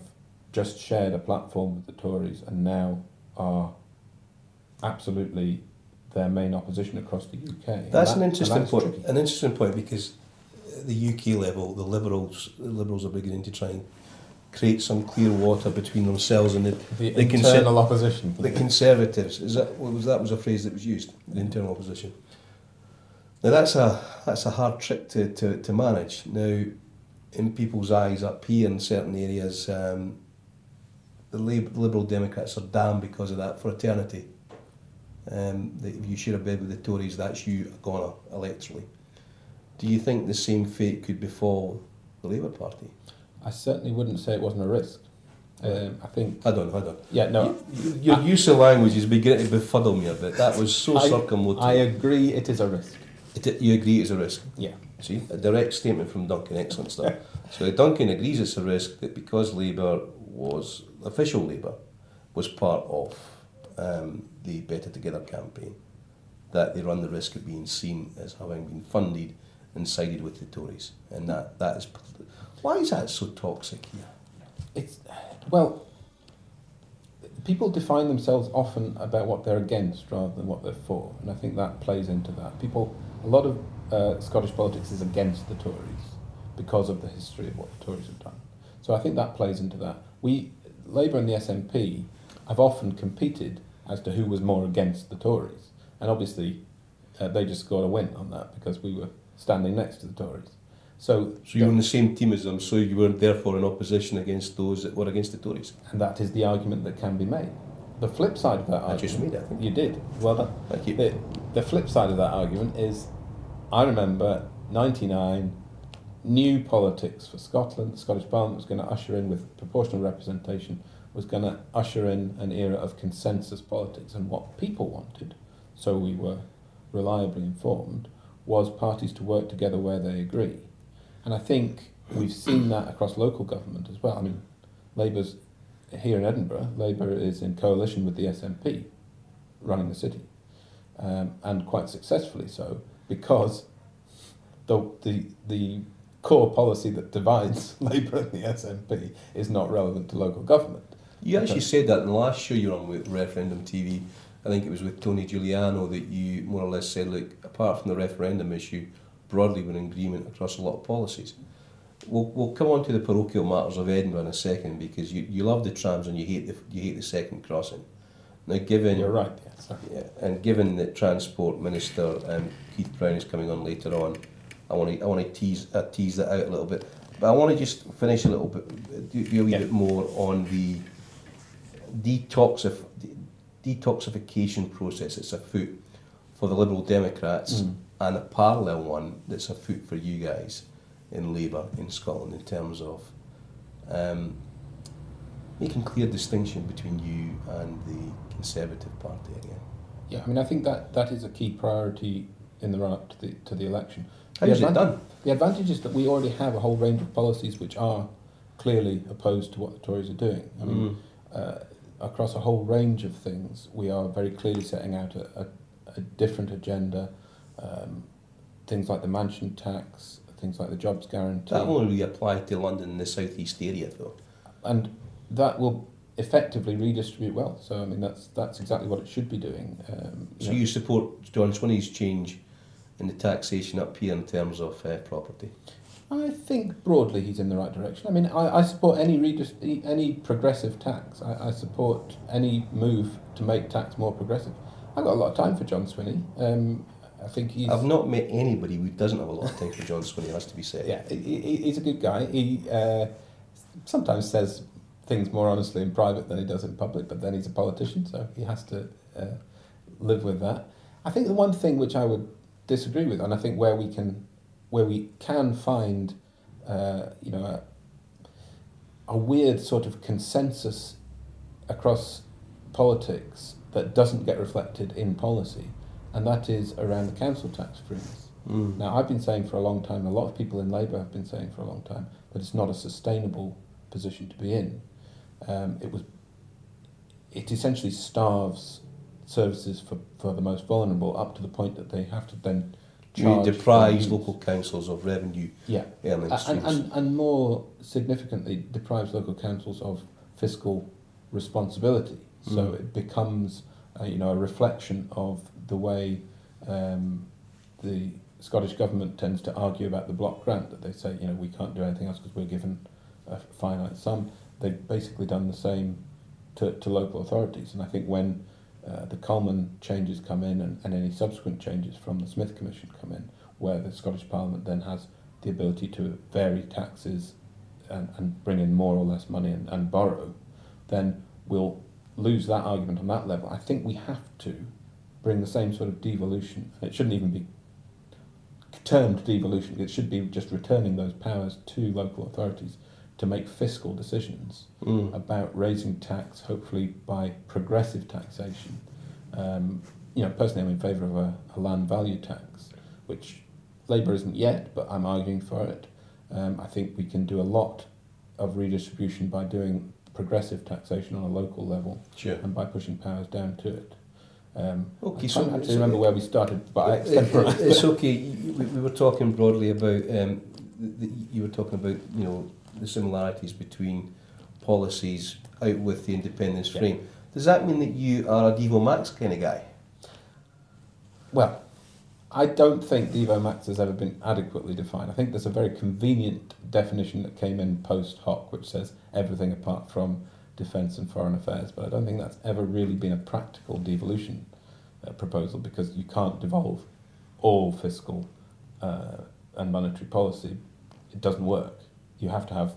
just shared a platform with the Tories and now are absolutely their main opposition across the UK. That's an interesting point. Tricky. An interesting point, because at the UK level, the Liberals are beginning to try and create some clear water between themselves and the internal opposition. The Conservatives. That was a phrase that was used. The internal opposition. Now that's a hard trick to manage. Now, in people's eyes up here in certain areas, the Liberal Democrats are damned because of that fraternity. That if you share a bed with the Tories, that's you a goner electorally. Do you think the same fate could befall the Labour Party? I certainly wouldn't say it wasn't a risk. I think... Hold on. Yeah, no. Your use of language is beginning to befuddle me a bit. That was so circumlocutive. I agree it is a risk. You agree it's a risk? Yeah. See, a direct statement from Duncan, excellent stuff. So Duncan agrees it's a risk that because official Labour was part of the Better Together campaign, that they run the risk of being seen as having been funded and sided with the Tories. And that is... Why is that so toxic here? Well, people define themselves often about what they're against rather than what they're for, and I think that plays into that. A lot of Scottish politics is against the Tories because of the history of what the Tories have done. So I think that plays into that. Labour and the SNP have often competed as to who was more against the Tories, and obviously they just scored a win on that because we were standing next to the Tories. So you were in the same team as them, so you were therefore in opposition against those that were against the Tories. And that is the argument that can be made. The flip side of that argument... I just made it, I think. You did. Well done. Thank you. The flip side of that argument is, I remember, 99, new politics for Scotland. The Scottish Parliament was going to usher in, with proportional representation, was going to usher in an era of consensus politics, and what people wanted, so we were reliably informed, was parties to work together where they agree. And I think we've seen that across local government as well. I mean, Labour's here in Edinburgh. Labour is in coalition with the SNP running the city, and quite successfully so, because the core policy that divides Labour and the SNP is not relevant to local government. You actually said that in the last show you were on with Referendum TV. I think it was with Tony Giuliano that you more or less said, look, apart from the referendum issue, broadly we're in agreement across a lot of policies. We'll come on to the parochial matters of Edinburgh in a second, because you love the trams and you hate the second crossing. Now, given you're right, yeah, sorry. Yeah, and given that Transport Minister Keith Brown is coming on later on, I want to tease that out a little bit. But I want to just finish a little bit, do a wee bit more on the detoxification process that's afoot for the Liberal Democrats, and a parallel one that's afoot for you guys in Labour in Scotland, in terms of making clear distinction between you and the Conservative Party again. Yeah, I mean, I think that is a key priority in the run-up to the election. How is it done? The advantage is that we already have a whole range of policies which are clearly opposed to what the Tories are doing. I mean, across a whole range of things, we are very clearly setting out a different agenda. Things like the mansion tax, things like the jobs guarantee. That will only apply to London and the South East area, though. And that will effectively redistribute wealth. So, I mean, that's exactly what it should be doing. So you support John Swinney's change in the taxation up here in terms of property? I think broadly he's in the right direction. I mean, I support any progressive tax. I support any move to make tax more progressive. I've got a lot of time for John Swinney. I think he's... I've not met anybody who doesn't have a lot of time for John Swinney, has to be said. Yeah, he's a good guy. He sometimes says things more honestly in private than he does in public, but then he's a politician, so he has to live with that. I think the one thing which I would disagree with, and I think where we can find a weird sort of consensus across politics that doesn't get reflected in policy, and that is around the council tax freeze. Now, I've been saying for a long time, a lot of people in Labour have been saying for a long time, that it's not a sustainable position to be in. It essentially starves services for the most vulnerable up to the point that they have to then charge. You deprives local councils of revenue earning streams. And more significantly, deprives local councils of fiscal responsibility. So it becomes a reflection of the way the Scottish Government tends to argue about the block grant, that they say, we can't do anything else because we're given a finite sum. They've basically done the same to local authorities. And I think when the Coleman changes come in and any subsequent changes from the Smith Commission come in, where the Scottish Parliament then has the ability to vary taxes and bring in more or less money and borrow, then we'll lose that argument on that level. I think we have to bring the same sort of devolution. It shouldn't even be termed devolution. It should be just returning those powers to local authorities to make fiscal decisions about raising tax, hopefully by progressive taxation. Personally, I'm in favour of a land value tax, which Labour isn't yet, but I'm arguing for it. I think we can do a lot of redistribution by doing progressive taxation on a local level, and by pushing powers down to it. I can't actually remember where we started, but I extemporised. It's okay. We were talking broadly about you were talking about the similarities between policies out with the independence frame. Does that mean that you are a Devo Max kind of guy? Well, I don't think Devo Max has ever been adequately defined. I think there's a very convenient definition that came in post hoc, which says everything apart from defence and foreign affairs, but I don't think that's ever really been a practical devolution proposal, because you can't devolve all fiscal and monetary policy. It doesn't work. You have to have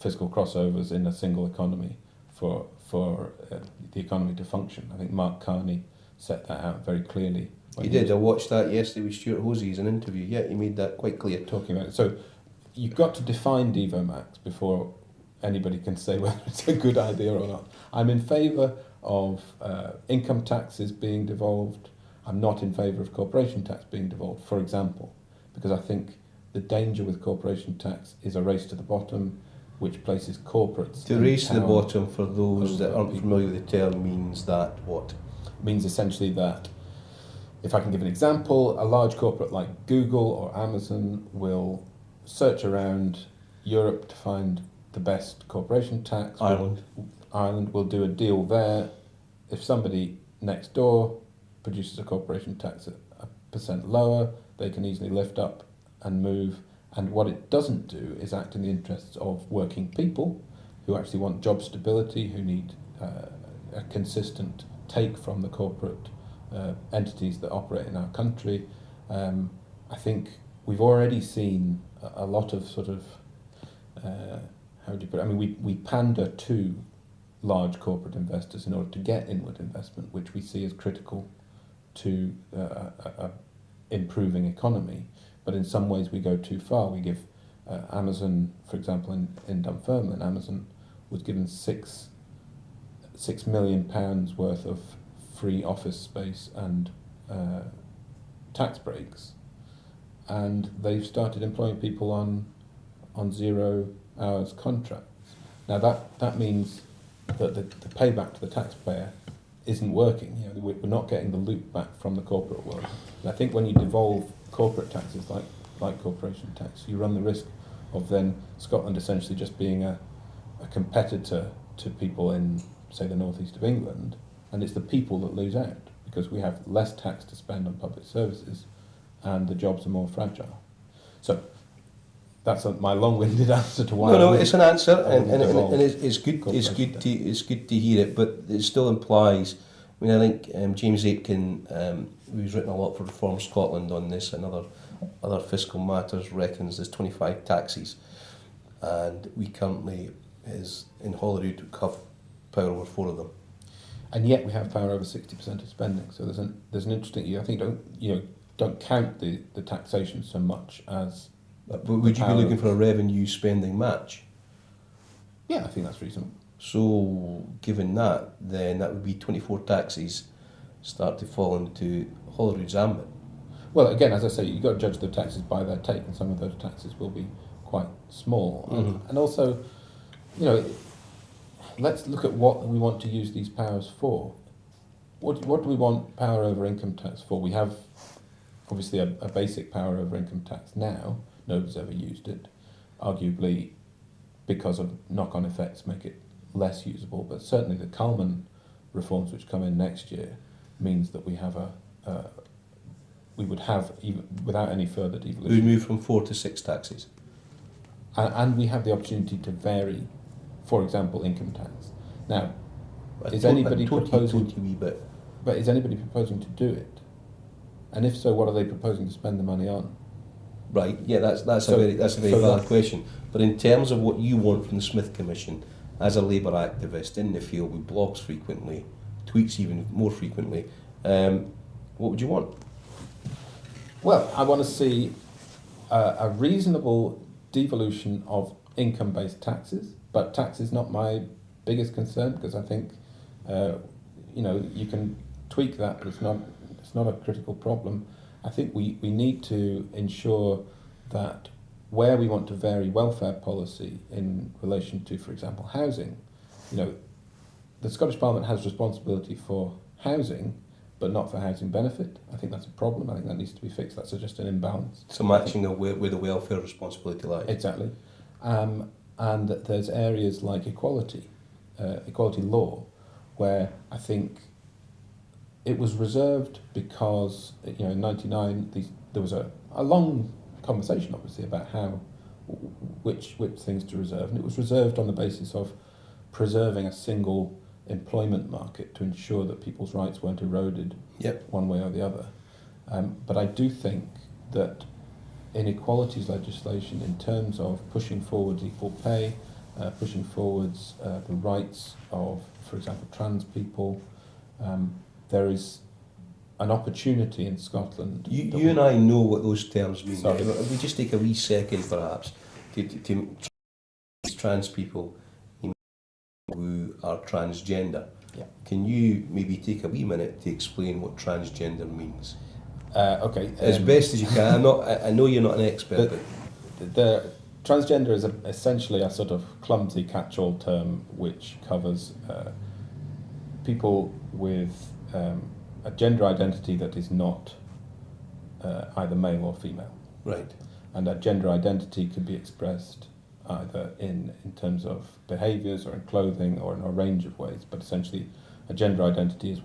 fiscal crossovers in a single economy for the economy to function. I think Mark Carney set that out very clearly. He did. I watched that yesterday with Stuart Hosey's an interview. Yeah, he made that quite clear. Talking about it. So you've got to define Devo Max before anybody can say whether it's a good idea or not. I'm in favour of income taxes being devolved. I'm not in favour of corporation tax being devolved, for example, because I think the danger with corporation tax is a race to the bottom, which places corporates... To race to the bottom, for those that aren't familiar with the term, means that what? It means essentially that, if I can give an example, a large corporate like Google or Amazon will search around Europe to find the best corporation tax. Ireland will do a deal there. If somebody next door produces a corporation tax at 1% lower, they can easily lift up and move. And what it doesn't do is act in the interests of working people who actually want job stability, who need a consistent take from the corporate entities that operate in our country. I think we've already seen a lot of sort of, how do you put it? I mean, we pander to large corporate investors in order to get inward investment, which we see as critical to improving economy. But in some ways we go too far. We give Amazon, for example, in Dunfermline, Amazon was given £6 million worth of free office space and tax breaks, and they've started employing people on 0 hours contracts. Now that means that the payback to the taxpayer isn't working. We're not getting the loop back from the corporate world. And I think when you devolve corporate taxes like corporation tax, you run the risk of then Scotland essentially just being a competitor to people in, say, the northeast of England, and it's the people that lose out because we have less tax to spend on public services and the jobs are more fragile. So that's my long-winded answer to why. No, it's an answer, and it's good. It's good to hear it, but it still implies I mean, I think James Aitken, who's written a lot for Reform Scotland on this and other fiscal matters, reckons there's 25 taxes, and we currently, in Holyrood, have power over 4 of them. And yet we have power over 60% of spending. So there's an interesting. I think don't count the taxation so much as. But would you be looking for a revenue spending match? Yeah, I think that's reasonable. So, given that, then that would be 24 taxes start to fall into Holyrood's ambit. Well, again, as I say, you've got to judge the taxes by their take, and some of those taxes will be quite small. Mm-hmm. And also, let's look at what we want to use these powers for. What do we want power over income tax for? We have, obviously, a basic power over income tax now. Nobody's ever used it. Arguably, because of knock-on effects, make it less usable. But certainly the Coleman reforms which come in next year means that we have we would have, even without any further devolution. We move from 4 to 6 taxes. And we have the opportunity to vary, for example, income tax. Now, is anybody proposing to do it? And if so, what are they proposing to spend the money on? Right, yeah, that's a very valid question. But in terms of what you want from the Smith Commission, as a Labour activist in the field with blogs frequently, tweets even more frequently, what would you want? Well, I want to see a reasonable devolution of income-based taxes, but tax is not my biggest concern, because I think you can tweak that, but it's not a critical problem. I think we need to ensure that where we want to vary welfare policy in relation to, for example, housing, the Scottish Parliament has responsibility for housing, but not for housing benefit. I think that's a problem. I think that needs to be fixed. That's just an imbalance. So matching where the welfare responsibility lies. Exactly. And there's areas like equality law, where I think it was reserved because, in '99 there was a long conversation, obviously, about which things to reserve, and it was reserved on the basis of preserving a single employment market to ensure that people's rights weren't eroded one way or the other. But I do think that inequalities legislation, in terms of pushing forwards equal pay, pushing forwards the rights of, for example, trans people, there is an opportunity in Scotland. You and I know what those terms mean. Sorry. If we just take a wee second, perhaps, to trans people who are transgender. Yeah. Can you maybe take a wee minute to explain what transgender means? Okay. As best as you can. I know you're not an expert, but the transgender is essentially a sort of clumsy catch-all term which covers people with a gender identity that is not either male or female. Right. And that gender identity could be expressed either in terms of behaviours or in clothing or in a range of ways, but essentially a gender identity is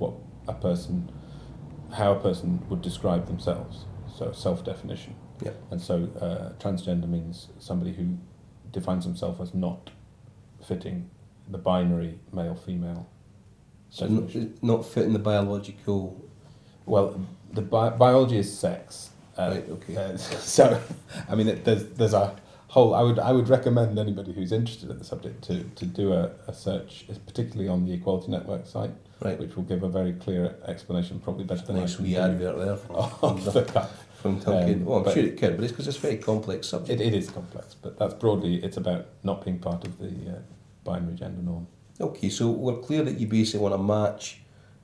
how a person would describe themselves, so self-definition. Yeah. And so transgender means somebody who defines himself as not fitting the binary male-female. So not fitting the biological... Well, the biology is sex. Right, okay. So, I mean, there's a whole... I would recommend anybody who's interested in the subject to do a search, particularly on the Equality Network site, right, which will give a very clear explanation, probably better than nice wee advert there from Duncan. Well, I'm sure it could, but it's because it's a very complex subject. It is complex, but that's broadly, it's about not being part of the binary gender norm. Okay, so we're clear that you basically want a match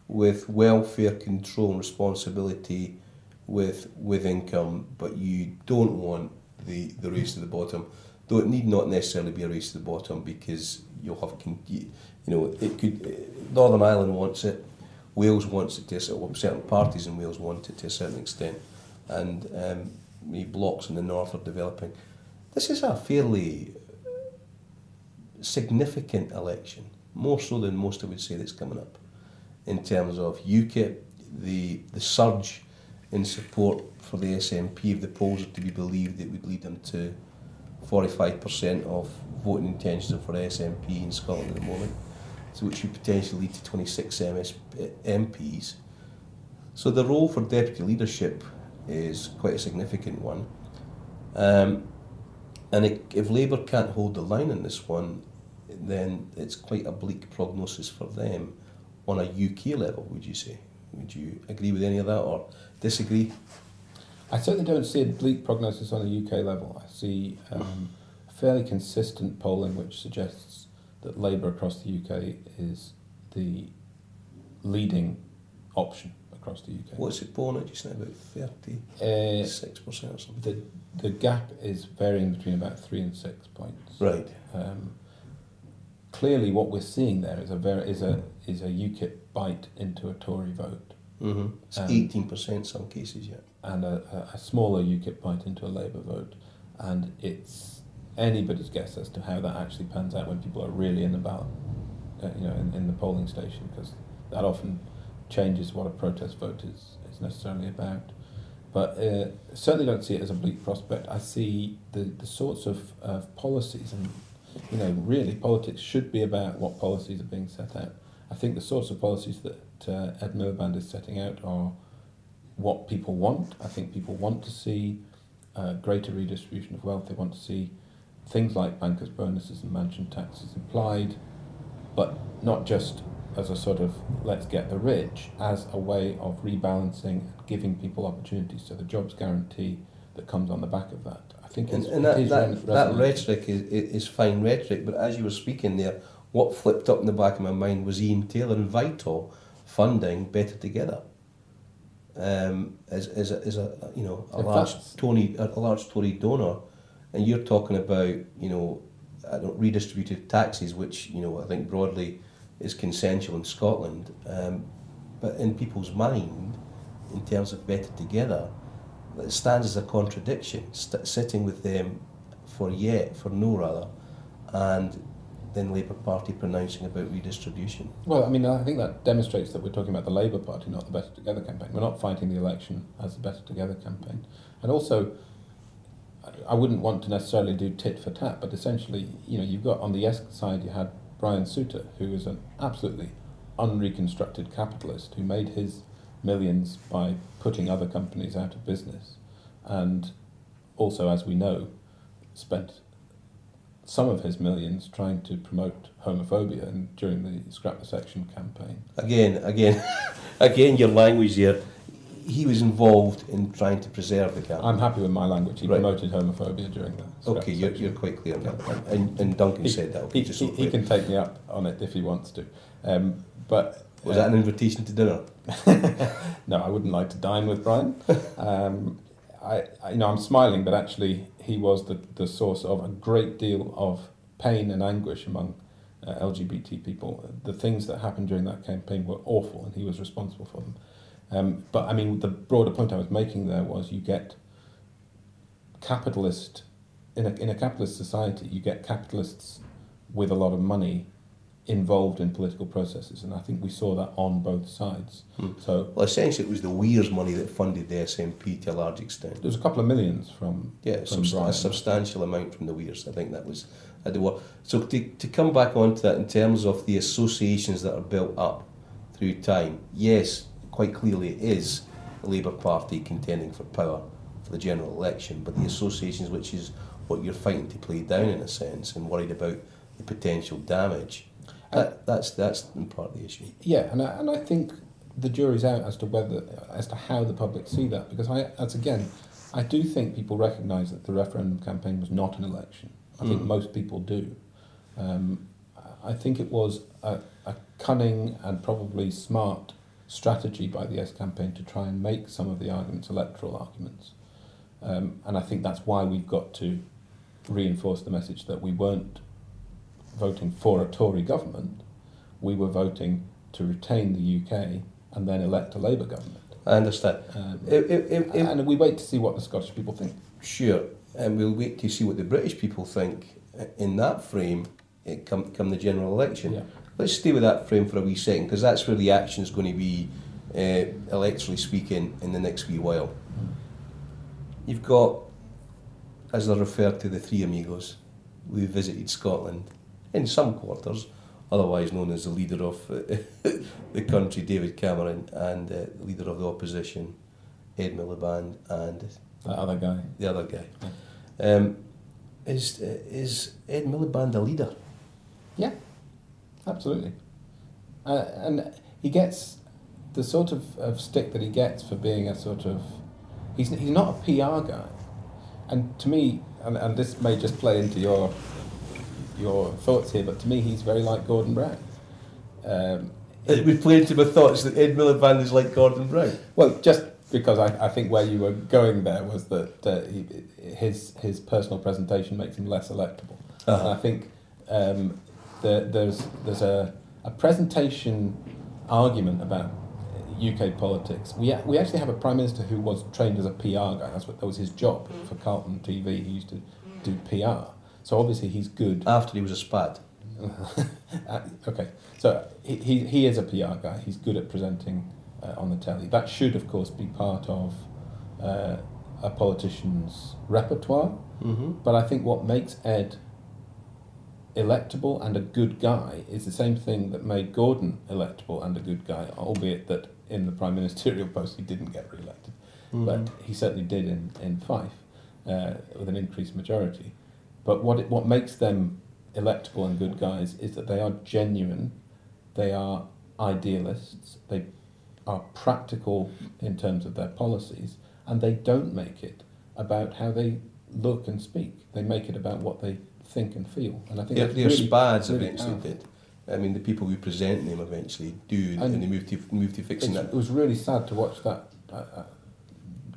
with welfare control and responsibility with income, but you don't want the race to the bottom. Though it need not necessarily be a race to the bottom, because you'll have, it could. Northern Ireland wants it, Wales wants it to a certain parties in Wales want it to a certain extent, and blocks in the north are developing. This is a fairly significant election, more so than most I would say that's coming up, in terms of UKIP, the surge in support for the SNP, if the polls are to be believed, it would lead them to 45% of voting intentions for SNP in Scotland at the moment. so which would potentially lead to 26 MPs. So the role for deputy leadership is quite a significant one. And if Labour can't hold the line on this one, then it's quite a bleak prognosis for them on a UK level, would you say? Would you agree with any of that or disagree? I certainly don't see a bleak prognosis on a UK level. I see fairly consistent polling which suggests that Labour across the UK is the leading option across the UK. What's it born at just now, about 36% or something? The gap is varying between about 3 and 6 points. Right. Clearly, what we're seeing there is a UKIP bite into a Tory vote. Mm-hmm. It's 18% in some cases, yeah. And a smaller UKIP bite into a Labour vote, and it's anybody's guess as to how that actually pans out when people are really in the ballot, in the polling station, because that often changes what a protest vote is necessarily about. But certainly don't see it as a bleak prospect. I see the sorts of policies, and really politics should be about what policies are being set out. I think the sorts of policies that Ed Miliband is setting out are what people want. I think people want to see greater redistribution of wealth. They want to see things like bankers' bonuses and mansion taxes applied, but not just as a sort of let's get the rich, as a way of rebalancing and giving people opportunities. So the jobs guarantee that comes on the back of that. I think that rhetoric is fine rhetoric, but as you were speaking there, what flipped up in the back of my mind was Ian Taylor and Vital funding Better Together. As a large Tory donor, and you're talking about redistributive taxes, which I think broadly is consensual in Scotland, but in people's mind, in terms of Better Together, it stands as a contradiction. Sitting with them for no, and then Labour Party pronouncing about redistribution. Well, I think that demonstrates that we're talking about the Labour Party, not the Better Together campaign. We're not fighting the election as the Better Together campaign. And also, I wouldn't want to necessarily do tit for tat, but essentially, you've got on the yes side, you had Brian Souter, who is an absolutely unreconstructed capitalist who made his millions by putting other companies out of business, and also, as we know, spent some of his millions trying to promote homophobia and during the Scrap the Section campaign. Again, your language here. He was involved in trying to preserve the campaign. I'm happy with my language. He promoted homophobia during the Scrap the Section. You're quite clear on that. And Duncan said that. He can take me up on it if he wants to. But was that an invitation to dinner? No, I wouldn't like to dine with Brian. I'm smiling, but actually he was the source of a great deal of pain and anguish among LGBT people. The things that happened during that campaign were awful, and he was responsible for them. But the broader point I was making there was you get in a capitalist society, you get capitalists with a lot of money involved in political processes, and I think we saw that on both sides. So, well, essentially, it was the Weir's money that funded the SNP to a large extent. There was a couple of millions from a substantial amount from the Weir's. I think that was So to come back onto that in terms of the associations that are built up through time, yes, quite clearly it is the Labour Party contending for power for the general election, but the associations, which is what you're fighting to play down in a sense, and worried about the potential damage. That's in part the issue. Yeah, and I think the jury's out as to how the public see that, because I do think people recognise that the referendum campaign was not an election. I think most people do. I think it was a cunning and probably smart strategy by the Yes campaign to try and make some of the arguments electoral arguments. And I think that's why we've got to reinforce the message that we weren't voting for a Tory government, we were voting to retain the UK and then elect a Labour government. I understand. And we wait to see what the Scottish people think. Sure, and we'll wait to see what the British people think in that frame come the general election. Yeah. Let's stay with that frame for a wee second, because that's where the action is going to be, electorally speaking, in the next wee while. You've got, as they're referred to, the three amigos who visited Scotland in some quarters otherwise known as the leader of the country, David Cameron, and the leader of the opposition, Ed Miliband, and That other guy. the other guy. Yeah. Is Ed Miliband a leader? Yeah, absolutely. And he gets the sort of stick that he gets for being a sort of... He's not a PR guy. And to me, and this may just play into your thoughts here, but to me he's very like Gordon Brown. It would play into my thoughts that Ed Miliband is like Gordon Brown. Well, just because I think where you were going there was that his personal presentation makes him less electable. Uh-huh. And I think there's a presentation argument about UK politics. We actually have a Prime Minister who was trained as a PR guy. That was his job for Carlton TV. He used to do PR. So obviously he's good. After he was a SPAD. Okay, so he is a PR guy. He's good at presenting on the telly. That should, of course, be part of a politician's repertoire. Mm-hmm. But I think what makes Ed electable and a good guy is the same thing that made Gordon electable and a good guy, albeit that in the prime ministerial post he didn't get re-elected. Mm-hmm. But he certainly did in Fife with an increased majority. But what makes them electable and good guys is that they are genuine, they are idealists, they are practical in terms of their policies, and they don't make it about how they look and speak. They make it about what they think and feel. And I think Yeah, that's their really, SPADs really eventually powerful. did. I mean, the people who present them eventually do, and they move to fixing that. It was really sad to watch that.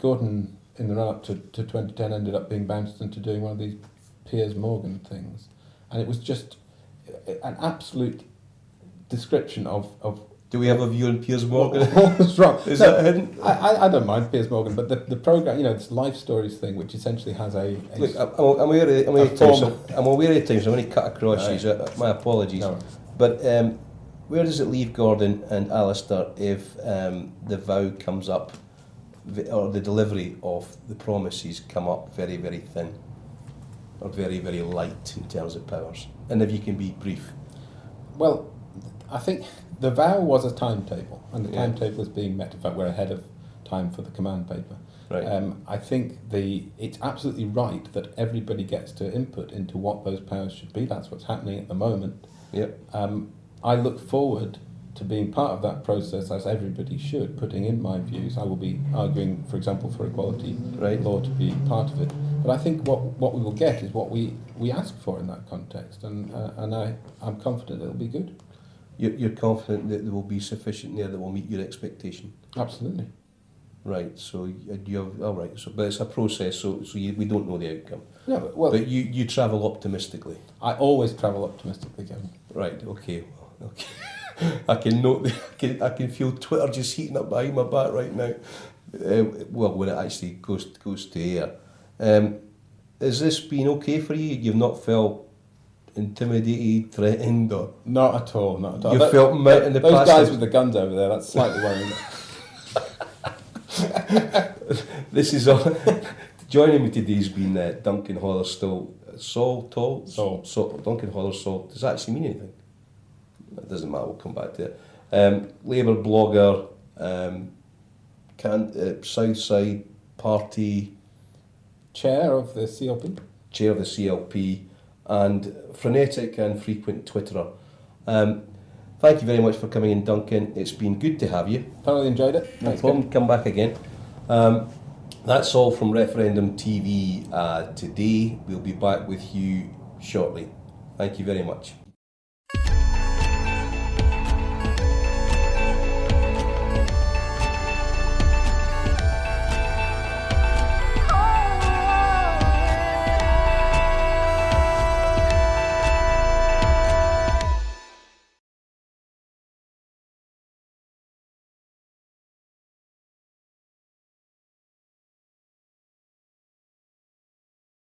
Gordon, in the run-up to 2010, ended up being bounced into doing one of these Piers Morgan things. And it was just an absolute description of Do we have a view on Piers Morgan? what was wrong. Is that hidden? I don't mind Piers Morgan, but the programme, this Life Stories thing, which essentially has Look, I'm aware of time, so I'm going to cut across Right. you, so my apologies. No. But where does it leave Gordon and Alistair if the vow comes up, or the delivery of the promises come up very, very thin, or very, very light in terms of powers? And if you can be brief. Well, I think the vow was a timetable, and the Yeah. timetable is being met. In fact, we're ahead of time for the command paper. Right. I think it's absolutely right that everybody gets to input into what those powers should be. That's what's happening at the moment. Yep. I look forward to being part of that process, as everybody should, putting in my views. I will be arguing, for example, for equality Right. law to be part of it. But I think what we will get is what we ask for in that context, and I'm confident it'll be good. You're confident that there will be sufficient there that will meet your expectation? Absolutely. Right, so you have, all right, so, but it's a process, so we don't know the outcome. No, well, But you travel optimistically. I always travel optimistically, Kevin. Right, okay. I can note, I can feel Twitter just heating up behind my back right now. Well, when it actually goes to air. Has this been okay for you? You've not felt intimidated, threatened, or Not at all, not at all. you felt met in the those past? guys with the guns over there, that's slightly worrying. This is all. Joining me today has been Duncan Hothersall. Saul. Duncan Hothersall. Does that actually mean anything? It doesn't matter. We'll come back to it. Labour blogger, Southside Party Chair of the CLP. chair of the CLP, and frenetic and frequent Twitterer. Thank you very much for coming in, Duncan. It's been good to have you. Thoroughly enjoyed it. No Thanks, problem. Come back again. That's all from Referendum TV today. We'll be back with you shortly. Thank you very much.